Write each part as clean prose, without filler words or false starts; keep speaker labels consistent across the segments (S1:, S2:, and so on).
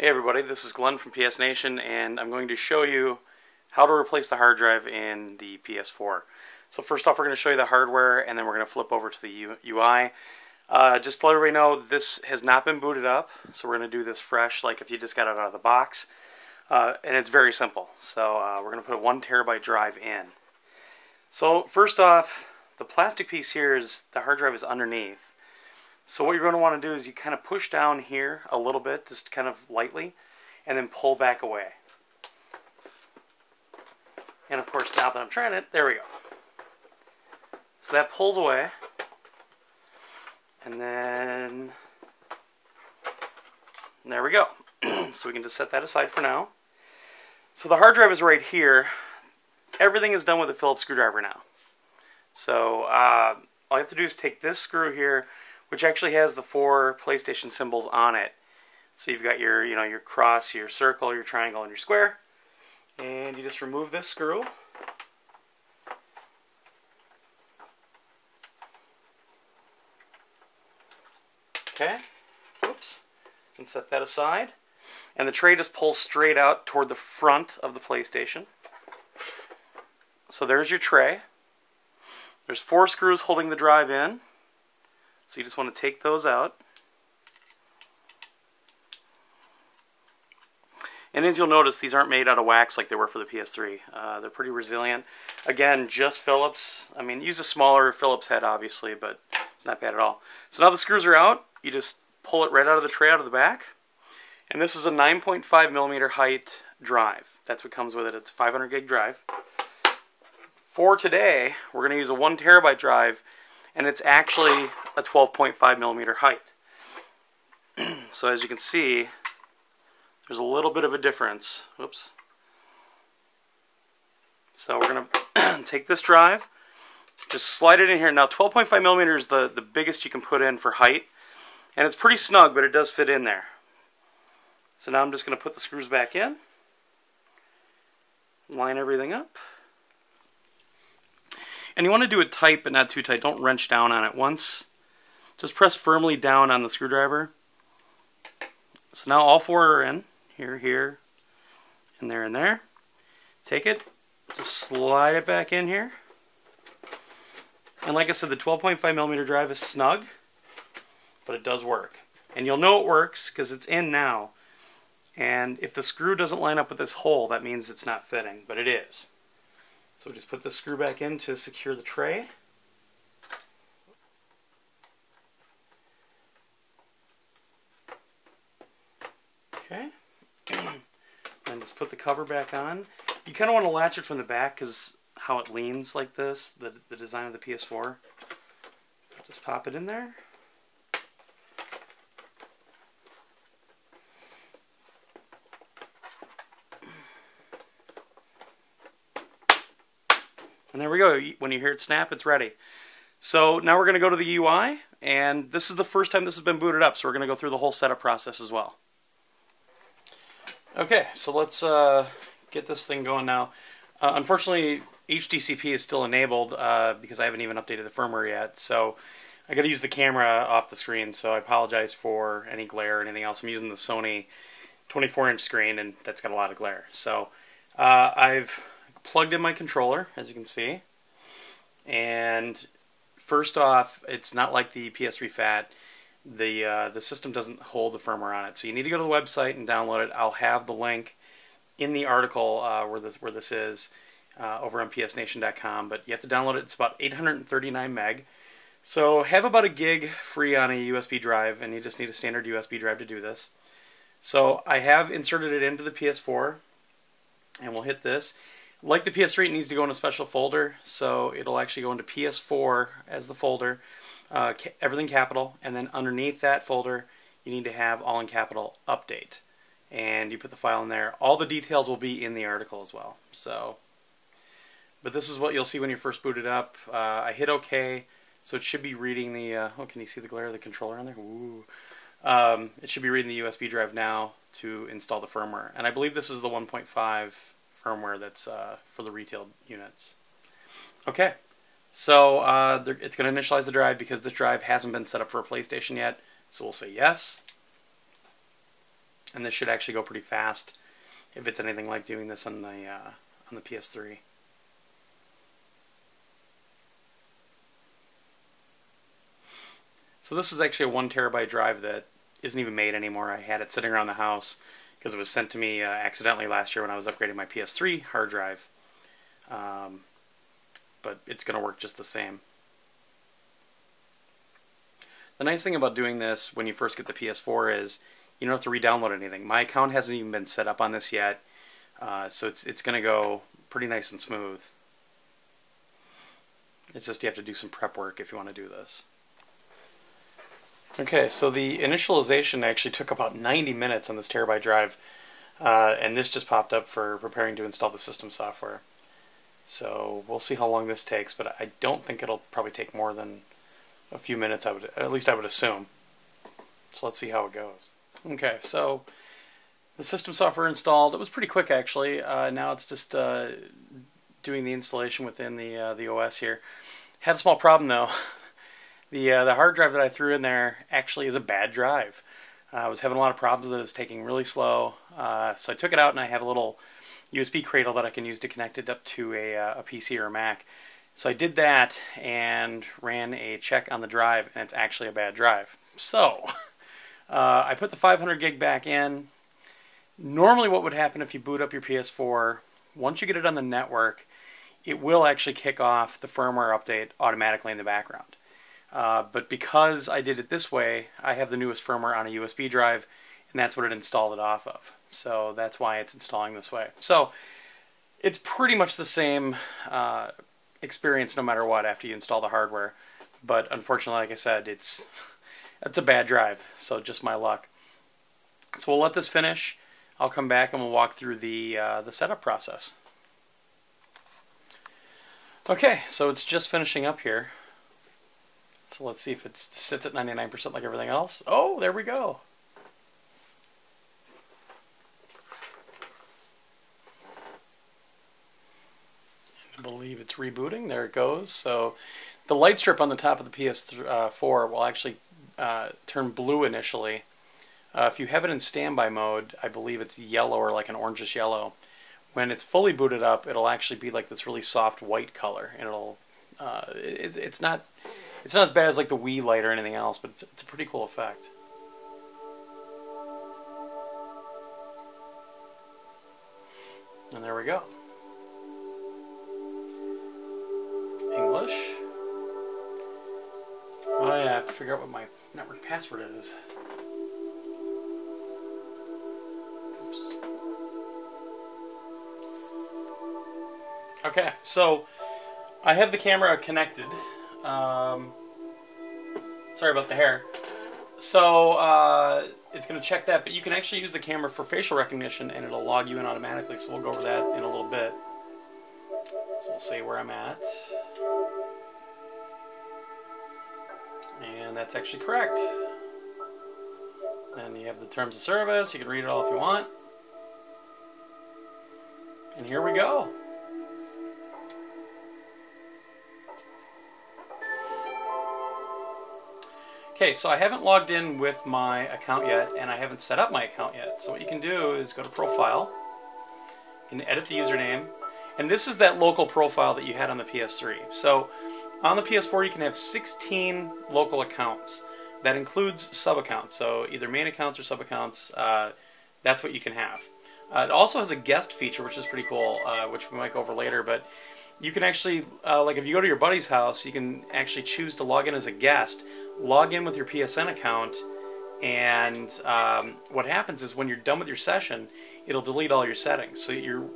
S1: Hey everybody, this is Glenn from PS Nation, and I'm going to show you how to replace the hard drive in the PS4. So first off, we're going to show you the hardware, and then we're going to flip over to the UI. Just to let everybody know, this has not been booted up, so we're going to do this fresh, like if you just got it out of the box. And it's very simple. So we're going to put a 1 terabyte drive in. So first off, the plastic piece here is, the hard drive is underneath. So what you're going to want to do is you kind of push down here a little bit, just kind of lightly, and then pull back away. And of course, now that I'm trying it, there we go. So that pulls away. And then, there we go. So we can just set that aside for now. So the hard drive is right here. Everything is done with a Phillips screwdriver now. So all you have to do is take this screw here, which actually has the 4 PlayStation symbols on it. So you've got your, your cross, your circle, your triangle, and your square. And you just remove this screw. Okay. Oops. And set that aside. And the tray just pulls straight out toward the front of the PlayStation. So there's your tray. There's 4 screws holding the drive in. So you just want to take those out. And as you'll notice, these aren't made out of wax like they were for the PS3. They're pretty resilient. Again, just Phillips. I mean, use a smaller Phillips head, obviously, but it's not bad at all. So now the screws are out. You just pull it right out of the tray, out of the back. And this is a 9.5 millimeter height drive. That's what comes with it. It's a 500 gig drive. For today, we're going to use a 1 terabyte drive, and it's actually a 12.5 millimeter height. So as you can see, there's a little bit of a difference. Oops. So we're going to take this drive, just slide it in here. Now 12.5 millimeters is the biggest you can put in for height, and it's pretty snug, but it does fit in there. So now I'm just going to put the screws back in, line everything up. And you want to do it tight, but not too tight. Don't wrench down on it once. Just press firmly down on the screwdriver. So now all 4 are in. Here, here, and there. Take it, just slide it back in here. And like I said, the 12.5 millimeter drive is snug, but it does work. And you'll know it works because it's in now. And if the screw doesn't line up with this hole, that means it's not fitting, but it is. So just put the screw back in to secure the tray. Okay. And just put the cover back on. You kind of want to latch it from the back because how it leans like this, the design of the PS4. Just pop it in there. And there we go. When you hear it snap, it's ready. So now we're going to go to the UI, and this is the first time this has been booted up, so we're going to go through the whole setup process as well. Okay, so let's get this thing going now. Unfortunately, HDCP is still enabled because I haven't even updated the firmware yet, so I got to use the camera off the screen, so I apologize for any glare or anything else. I'm using the Sony 24-inch screen, and that's got a lot of glare. So I've plugged in my controller, as you can see, and first off, it's not like the PS3 Fat. The system doesn't hold the firmware on it, so you need to go to the website and download it. I'll have the link in the article where this is over on psnation.com, but you have to download it. It's about 839 meg, so have about a gig free on a USB drive, and you just need a standard USB drive to do this. So I have inserted it into the PS4, and we'll hit this. Like the PS3, it needs to go in a special folder, so it'll actually go into PS4 as the folder, everything capital, and then underneath that folder, you need to have all in capital update. And you put the file in there. All the details will be in the article as well. So, but this is what you'll see when you first boot it up. I hit OK, so it should be reading the, oh, can you see the glare of the controller on there? Ooh. It should be reading the USB drive now to install the firmware. And I believe this is the 1.5 firmware that's for the retail units. Okay, so it's going to initialize the drive because this drive hasn't been set up for a PlayStation yet. So we'll say yes. and this should actually go pretty fast if it's anything like doing this on the PS3. So this is actually a 1 terabyte drive that isn't even made anymore. I had it sitting around the house because it was sent to me accidentally last year when I was upgrading my PS3 hard drive. But it's going to work just the same. The nice thing about doing this when you first get the PS4 is you don't have to re-download anything. My account hasn't even been set up on this yet, so it's going to go pretty nice and smooth. It's just you have to do some prep work if you want to do this. Okay, so the initialization actually took about 90 minutes on this terabyte drive, and this just popped up for preparing to install the system software. So we'll see how long this takes, but I don't think it'll probably take more than a few minutes, at least I would assume. So let's see how it goes. Okay, so the system software installed. It was pretty quick actually. Now it's just doing the installation within the OS here. Had a small problem though. The hard drive that I threw in there actually is a bad drive. I was having a lot of problems with it. It was taking really slow. So I took it out and I have a little USB cradle that I can use to connect it up to a PC or a Mac. So I did that and ran a check on the drive, and it's actually a bad drive. So I put the 500 gig back in. Normally what would happen if you boot up your PS4, once you get it on the network, it will actually kick off the firmware update automatically in the background. But because I did it this way, I have the newest firmware on a USB drive, and that's what it installed it off of. So that's why it's installing this way. So it's pretty much the same experience no matter what after you install the hardware. But unfortunately, like I said, it's a bad drive, so just my luck. So we'll let this finish. I'll come back and we'll walk through the setup process. Okay, so it's just finishing up here. So let's see if it sits at 99% like everything else. Oh, there we go. I believe it's rebooting. There it goes. So the light strip on the top of the PS4 will actually turn blue initially. If you have it in standby mode, I believe it's yellow or like an orangish yellow. When it's fully booted up, it'll actually be like this really soft white color, and it'll it's not as bad as like the Wii light or anything else, but it's a pretty cool effect. And there we go. English. Oh yeah, I have to figure out what my network password is. Oops. Okay, so I have the camera connected. Sorry about the hair. So it's going to check that, but you can actually use the camera for facial recognition and it'll log you in automatically, so we'll go over that in a little bit. So we'll say where I'm at. And that's actually correct. And you have the terms of service, you can read it all if you want. And here we go. Okay, so I haven't logged in with my account yet, and I haven't set up my account yet. So what you can do is go to Profile, you can edit the username, and this is that local profile that you had on the PS3. So on the PS4 you can have 16 local accounts. That includes sub-accounts, so either main accounts or sub-accounts, that's what you can have. It also has a guest feature, which is pretty cool, which we might go over later, but you can actually, like if you go to your buddy's house, you can actually choose to log in as a guest, log in with your PSN account, and what happens is when you're done with your session, it'll delete all your settings. So your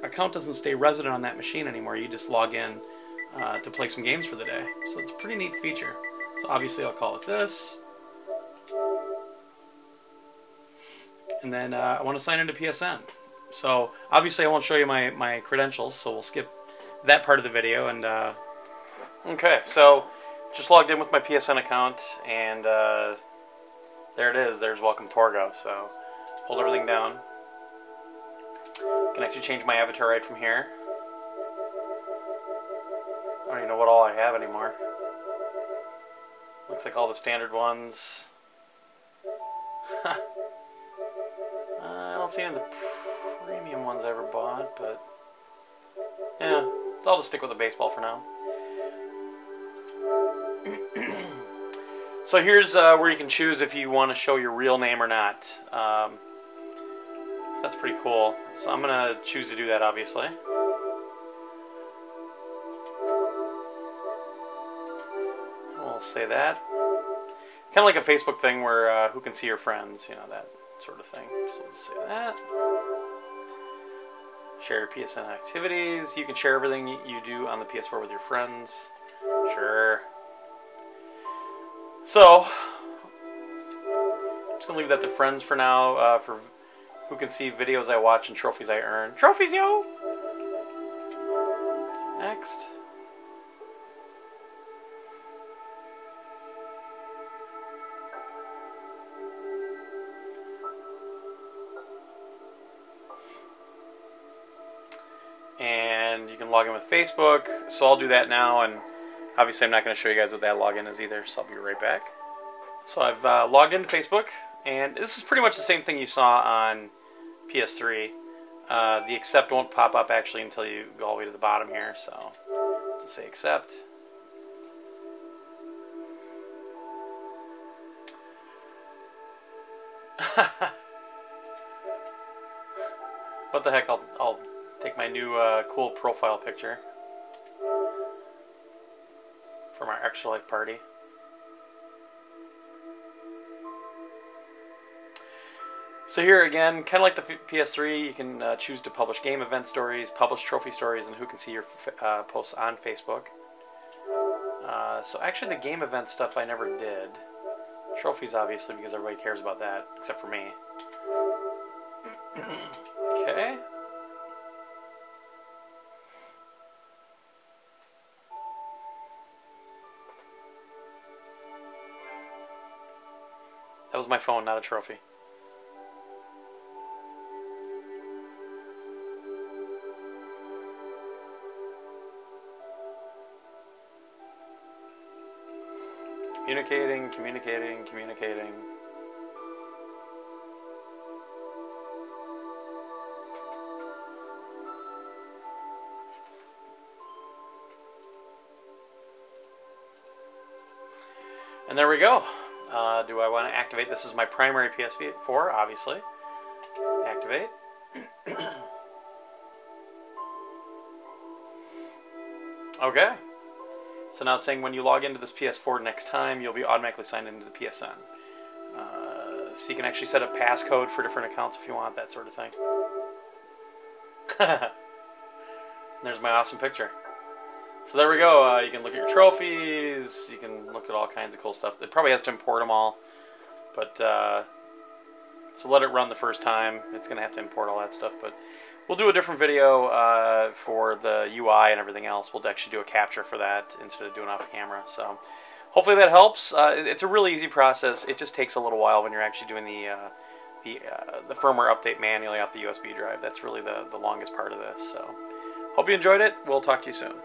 S1: account doesn't stay resident on that machine anymore. You just log in to play some games for the day. So it's a pretty neat feature. So obviously I'll call it this. And then I want to sign into PSN. So obviously I won't show you my credentials, so we'll skip that part of the video. And okay, so just logged in with my PSN account, and there it is. There's Welcome Torgo. So hold everything down. Can actually change my avatar right from here. I don't even know what all I have anymore. Looks like all the standard ones. don't see any of the premium ones I ever bought, but yeah, I'll just stick with the baseball for now. So here's where you can choose if you want to show your real name or not. So that's pretty cool. So I'm going to choose to do that, obviously. We'll say that. Kind of like a Facebook thing where who can see your friends, you know, that sort of thing. So we'll say that. Share your PSN activities. You can share everything you do on the PS4 with your friends. Sure. So, I'm just going to leave that to friends for now, for who can see videos I watch and trophies I earn. Trophies, yo! Next. And you can log in with Facebook, so I'll do that now, and obviously I'm not going to show you guys what that login is either, so I'll be right back. So I've logged into Facebook, and this is pretty much the same thing you saw on PS3. The accept won't pop up actually until you go all the way to the bottom here, so just say accept. What the heck, I'll take my new cool profile picture from our Extra Life party. So here again, kind of like the PS3, you can choose to publish game event stories, publish trophy stories, and who can see your posts on Facebook. So actually the game event stuff I never did. Trophies obviously, because everybody cares about that, except for me. Okay. That was my phone, not a trophy. Communicating, communicating, communicating. And there we go. Do I want to activate? This is my primary PS4, obviously. Activate. Okay. So now it's saying when you log into this PS4 next time, you'll be automatically signed into the PSN. So you can actually set up passcode for different accounts if you want, that sort of thing. There's my awesome picture. So there we go. You can look at your trophies. You can look at all kinds of cool stuff. It probably has to import them all. But, so let it run the first time. It's going to have to import all that stuff. But we'll do a different video for the UI and everything else. We'll actually do a capture for that instead of doing off camera. So hopefully that helps. It's a really easy process. It just takes a little while when you're actually doing the firmware update manually off the USB drive. That's really the longest part of this. So hope you enjoyed it. We'll talk to you soon.